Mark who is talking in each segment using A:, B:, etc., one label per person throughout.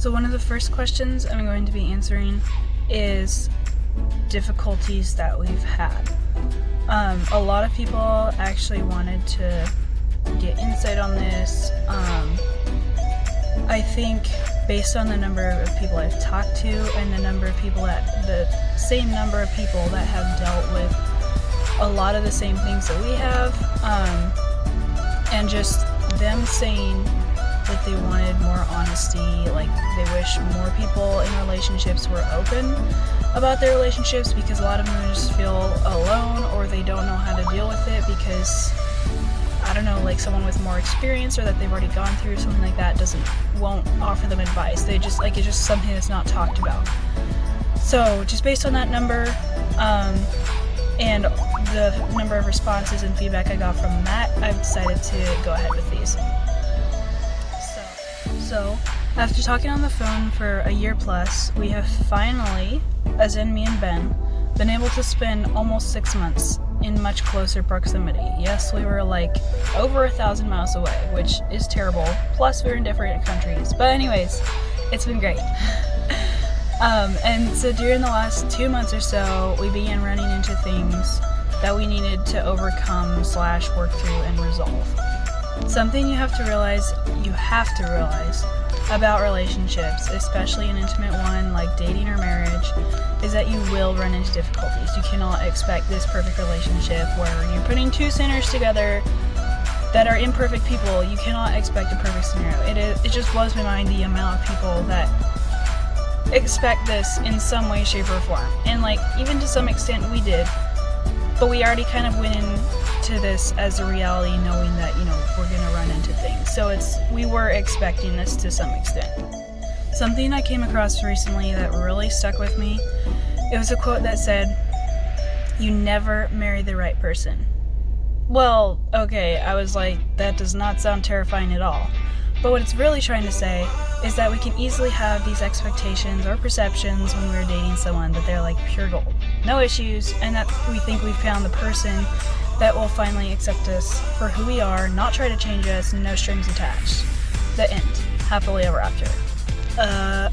A: So one of the first questions I'm going to be answering is difficulties that we've had. A lot of people actually wanted to get insight on this. I think based on the number of people I've talked to and the same number of people that have dealt with a lot of the same things that we have, and just them saying that they wanted more honesty, like they wish more people in relationships were open about their relationships, because a lot of them just feel alone or they don't know how to deal with it because, I don't know, like someone with more experience or that they've already gone through something like that won't offer them advice. They just, like, it's just something that's not talked about. So just based on that number, and the number of responses and feedback I got from that, I've decided to go ahead with these. So after talking on the phone for a year plus, we have finally, as in me and Ben, been able to spend almost 6 months in much closer proximity. Yes, we were like over 1,000 miles away, which is terrible. Plus we're in different countries. But anyways, it's been great. And so during the last 2 months or so, we began running into things that we needed to overcome / work through and resolve. Something you have to realize about relationships, especially an intimate one like dating or marriage, is that you will run into difficulties. You cannot expect this perfect relationship where you're putting two sinners together that are imperfect people. You cannot expect a perfect scenario. It just blows my mind the amount of people that expect this in some way, shape, or form. And like, even to some extent we did, but we already kind of went into this as a reality, knowing that, we're gonna run into things. So we were expecting this to some extent. Something I came across recently that really stuck with me, it was a quote that said, "You never marry the right person." Well, okay, I was like, that does not sound terrifying at all. But what it's really trying to say is that we can easily have these expectations or perceptions when we're dating someone that they're like pure gold, no issues, and that we think we've found the person that will finally accept us for who we are, not try to change us, no strings attached. The end. Happily ever after.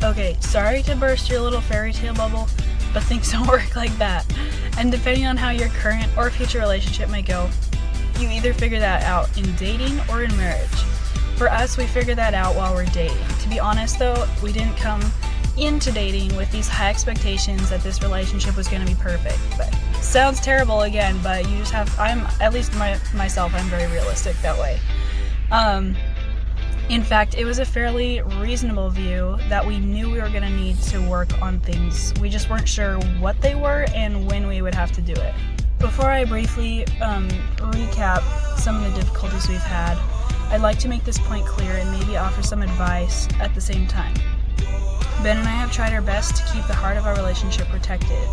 A: Okay, sorry to burst your little fairy tale bubble, but things don't work like that. And depending on how your current or future relationship may go, you either figure that out in dating or in marriage. For us, we figured that out while we're dating. To be honest though, we didn't come into dating with these high expectations that this relationship was going to be perfect. But sounds terrible again, but you just have, myself, I'm very realistic that way. In fact, it was a fairly reasonable view that we knew we were going to need to work on things. We just weren't sure what they were and when we would have to do it. Before I briefly recap some of the difficulties we've had, I'd like to make this point clear and maybe offer some advice at the same time. Ben and I have tried our best to keep the heart of our relationship protected.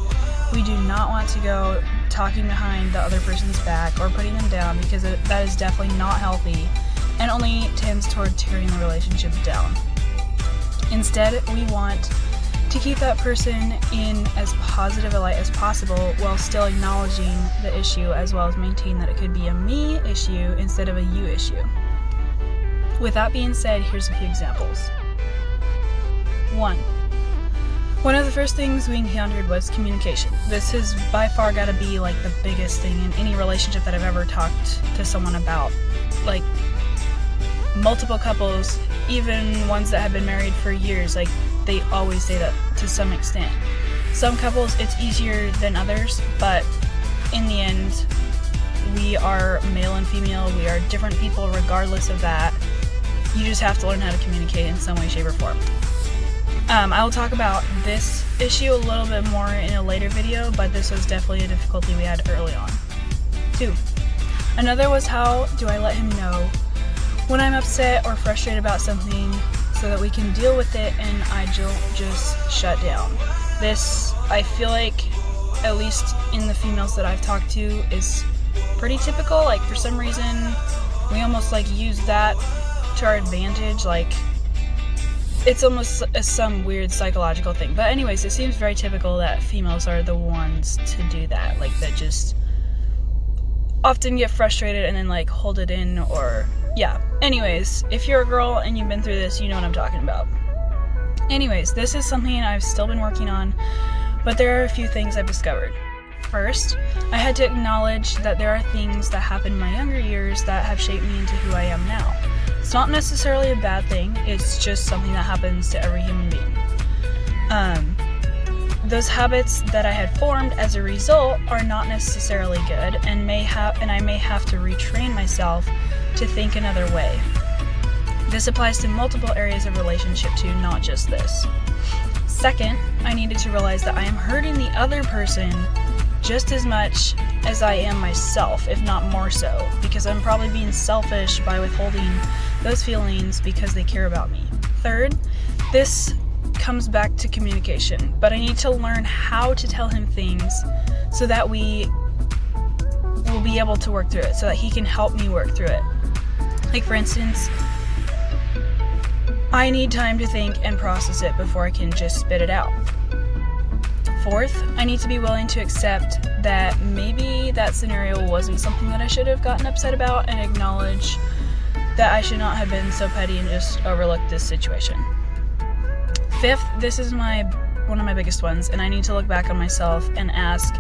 A: We do not want to go talking behind the other person's back or putting them down, because that is definitely not healthy and only tends toward tearing the relationship down. Instead, we want to keep that person in as positive a light as possible while still acknowledging the issue, as well as maintain that it could be a me issue instead of a you issue. With that being said, here's a few examples. 1 of the first things we encountered was communication. This has by far got to be like the biggest thing in any relationship that I've ever talked to someone about. Like, multiple couples, even ones that have been married for years, like, they always say that to some extent. Some couples it's easier than others, but in the end, we are male and female, we are different people regardless of that. You just have to learn how to communicate in some way, shape, or form. I will talk about this issue a little bit more in a later video, but this was definitely a difficulty we had early on. 2. Another was, how do I let him know when I'm upset or frustrated about something so that we can deal with it and I don't just shut down. This, I feel like, at least in the females that I've talked to, is pretty typical. Like, for some reason, we almost like use that to our advantage. Like, it's almost some weird psychological thing. But anyways, it seems very typical that females are the ones to do that. Like, that just often get frustrated and then like hold it in, or yeah. Anyways, if you're a girl and you've been through this, you know what I'm talking about. Anyways, this is something I've still been working on, but there are a few things I've discovered. First, I had to acknowledge that there are things that happened in my younger years that have shaped me into who I am now. It's not necessarily a bad thing, it's just something that happens to every human being. Those habits that I had formed as a result are not necessarily good and I may have to retrain myself to think another way. This applies to multiple areas of relationship too, not just this. Second, I needed to realize that I am hurting the other person just as much as I am myself, if not more so, because I'm probably being selfish by withholding those feelings because they care about me. Third, this comes back to communication, but I need to learn how to tell him things so that we will be able to work through it, so that he can help me work through it. Like, for instance, I need time to think and process it before I can just spit it out. Fourth, I need to be willing to accept that maybe that scenario wasn't something that I should have gotten upset about, and acknowledge that I should not have been so petty and just overlooked this situation. Fifth, this is one of my biggest ones, and I need to look back on myself and ask,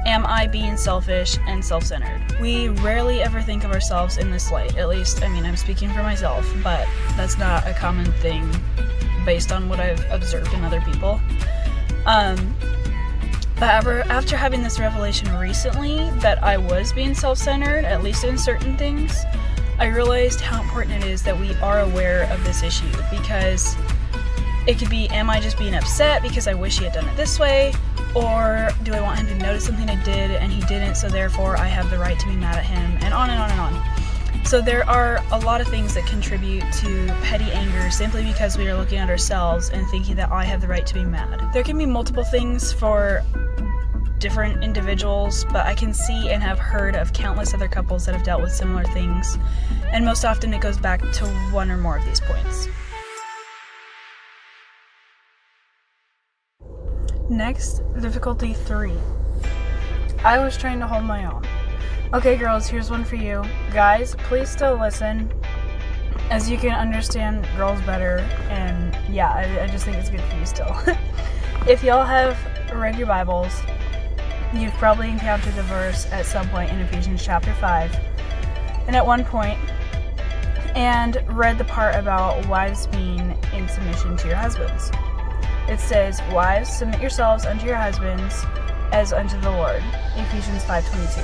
A: am I being selfish and self-centered? We rarely ever think of ourselves in this light. At least, I'm speaking for myself, but that's not a common thing based on what I've observed in other people. However, after having this revelation recently that I was being self-centered, at least in certain things, I realized how important it is that we are aware of this issue, because it could be, am I just being upset because I wish he had done it this way? Or do I want him to notice something I did and he didn't, so therefore I have the right to be mad at him, and on and on and on. So there are a lot of things that contribute to petty anger simply because we are looking at ourselves and thinking that I have the right to be mad. There can be multiple things for different individuals, but I can see and have heard of countless other couples that have dealt with similar things, and most often it goes back to one or more of these points. Next, difficulty 3. I was trying to hold my own. Okay, girls, here's one for you. Guys, please still listen, as you can understand girls better, and yeah, I just think it's good for you still. If y'all have read your Bibles, you've probably encountered the verse at some point in Ephesians chapter 5, and at one point, and read the part about wives being in submission to your husbands. It says, "Wives, submit yourselves unto your husbands as unto the Lord." Ephesians 5:22.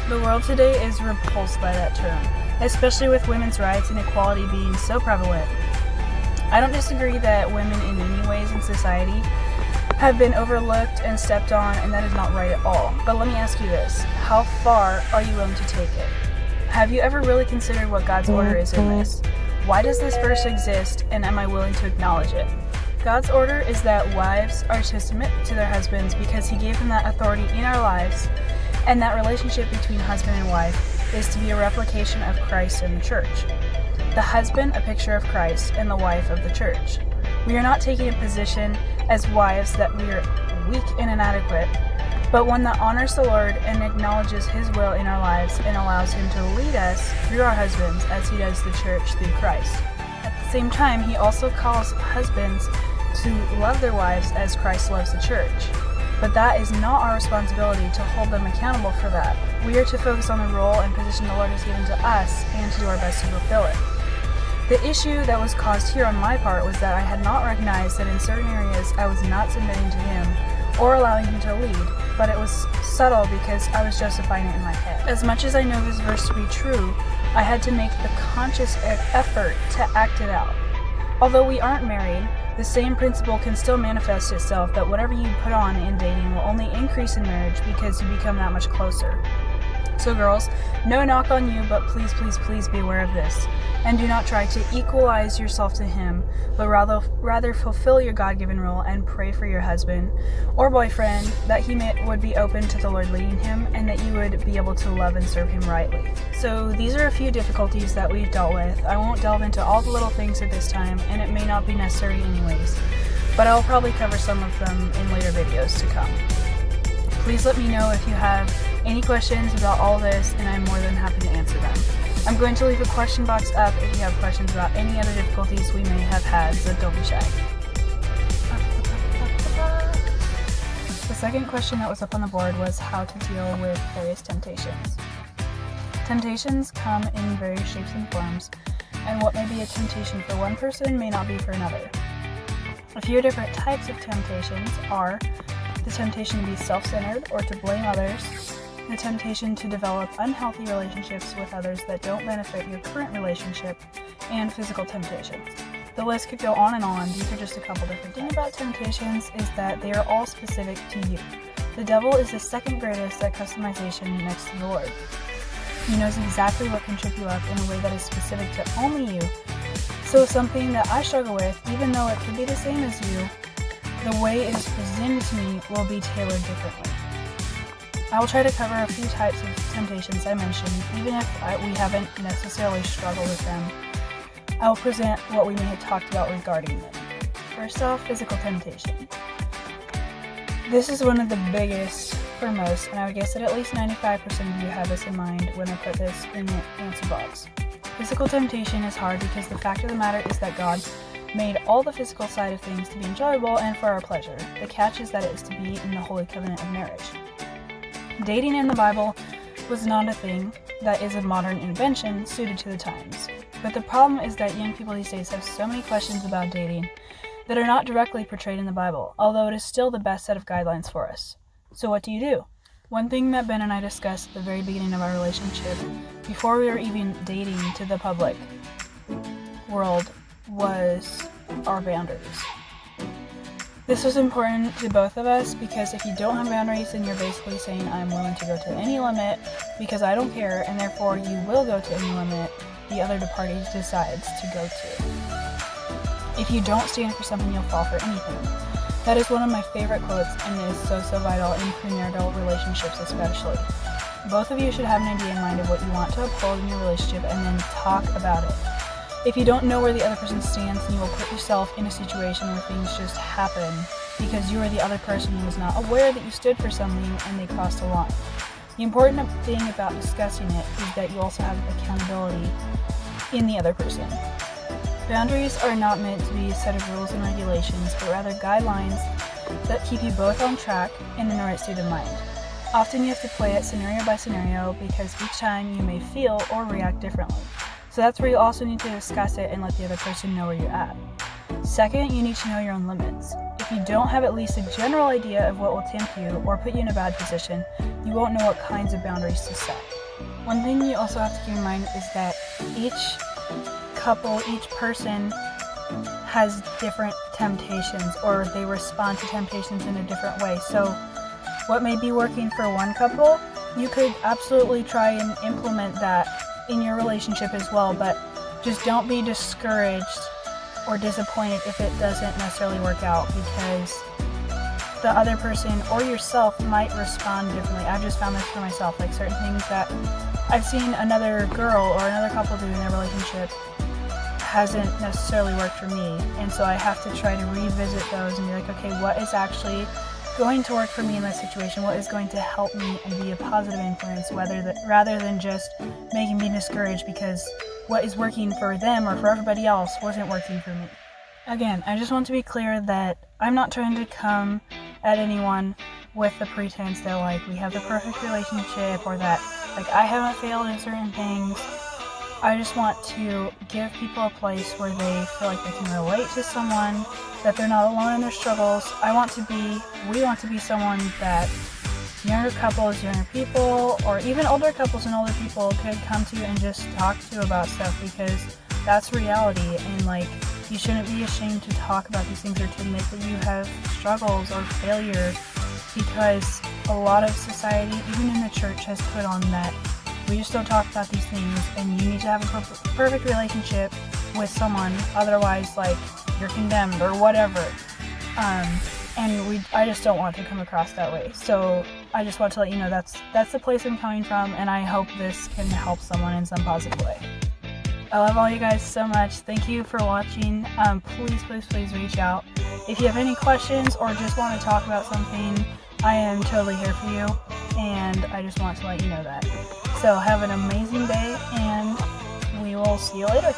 A: The world today is repulsed by that term, especially with women's rights and equality being so prevalent. I don't disagree that women in many ways in society have been overlooked and stepped on, and that is not right at all. But let me ask you this: how far are you willing to take it? Have you ever really considered what God's order is in this? Why does this verse exist, and am I willing to acknowledge it? God's order is that wives are to submit to their husbands because he gave them that authority in our lives, and that relationship between husband and wife is to be a replication of Christ and the church. The husband, a picture of Christ, and the wife of the church. We are not taking a position as wives that we are weak and inadequate, but one that honors the Lord and acknowledges his will in our lives and allows him to lead us through our husbands as he does the church through Christ. At the same time, he also calls husbands to love their wives as Christ loves the church. But that is not our responsibility to hold them accountable for that. We are to focus on the role and position the Lord has given to us and to do our best to fulfill it. The issue that was caused here on my part was that I had not recognized that in certain areas I was not submitting to him or allowing him to lead, but it was subtle because I was justifying it in my head. As much as I know this verse to be true, I had to make the conscious effort to act it out. Although we aren't married, the same principle can still manifest itself, that whatever you put on in dating will only increase in marriage because you become that much closer. So girls, no knock on you, but please, please, please be aware of this. And do not try to equalize yourself to him, but rather fulfill your God-given role and pray for your husband or boyfriend that he would be open to the Lord leading him, and that you would be able to love and serve him rightly. So these are a few difficulties that we've dealt with. I won't delve into all the little things at this time, and it may not be necessary anyways, but I'll probably cover some of them in later videos to come. Please let me know if you have any questions about all this, and I'm more than happy to answer them. I'm going to leave a question box up if you have questions about any other difficulties we may have had, so don't be shy. The second question that was up on the board was how to deal with various temptations. Temptations come in various shapes and forms, and what may be a temptation for one person may not be for another. A few different types of temptations are the temptation to be self-centered or to blame others, the temptation to develop unhealthy relationships with others that don't benefit your current relationship, and physical temptations. The list could go on and on. These are just a couple different things. The thing about temptations is that they are all specific to you. The devil is the second greatest at customization next to the Lord. He knows exactly what can trip you up in a way that is specific to only you. So something that I struggle with, even though it could be the same as you, the way it is presented to me will be tailored differently. I will try to cover a few types of temptations I mentioned, even if we haven't necessarily struggled with them. I will present what we may have talked about regarding them. First off, physical temptation. This is one of the biggest for most, and I would guess that at least 95% of you have this in mind when I put this in the answer box. Physical temptation is hard because the fact of the matter is that God made all the physical side of things to be enjoyable and for our pleasure. The catch is that it is to be in the holy covenant of marriage. Dating in the Bible was not a thing that is a modern invention suited to the times. But the problem is that young people these days have so many questions about dating that are not directly portrayed in the Bible, although it is still the best set of guidelines for us. So what do? One thing that Ben and I discussed at the very beginning of our relationship, before we were even dating to the public world, was our boundaries. This was important to both of us because if you don't have boundaries, then you're basically saying I'm willing to go to any limit because I don't care, and therefore you will go to any limit the other party decides to go to. If you don't stand for something, you'll fall for anything. That is one of my favorite quotes and is so vital in premarital relationships especially. Both of you should have an idea in mind of what you want to uphold in your relationship and then talk about it. If you don't know where the other person stands, then you will put yourself in a situation where things just happen because you or the other person was not aware that you stood for something and they crossed a line. The important thing about discussing it is that you also have accountability in the other person. Boundaries are not meant to be a set of rules and regulations, but rather guidelines that keep you both on track and in the right state of mind. Often you have to play it scenario by scenario because each time you may feel or react differently. So that's where you also need to discuss it and let the other person know where you're at. Second, you need to know your own limits. If you don't have at least a general idea of what will tempt you or put you in a bad position, you won't know what kinds of boundaries to set. One thing you also have to keep in mind is that each couple, each person has different temptations, or they respond to temptations in a different way. So what may be working for one couple, you could absolutely try and implement that in your relationship as well, but just don't be discouraged or disappointed if it doesn't necessarily work out because the other person or yourself might respond differently. I've just found this for myself, like certain things that I've seen another girl or another couple do in their relationship hasn't necessarily worked for me, and so I have to try to revisit those and be like, okay, what is actually going to work for me in this situation? What is going to help me and be a positive influence rather than just making me discouraged because what is working for them or for everybody else wasn't working for me. Again, I just want to be clear that I'm not trying to come at anyone with the pretense that like we have the perfect relationship or that like I haven't failed in certain things. I just want to give people a place where they feel like they can relate to someone, that they're not alone in their struggles. we want to be someone that younger couples, younger people, or even older couples and older people could come to and just talk to about stuff because that's reality, and like you shouldn't be ashamed to talk about these things or to admit that you have struggles or failure because a lot of society, even in the church, has put on that we just don't talk about these things and you need to have a perfect relationship with someone, otherwise like you're condemned or whatever. I just don't want to come across that way. So I just want to let you know that's the place I'm coming from, and I hope this can help someone in some positive way. I love all you guys so much. Thank you for watching. Please reach out. If you have any questions or just want to talk about something, I am totally here for you, and I just want to let you know that. So have an amazing day, and we will see you later.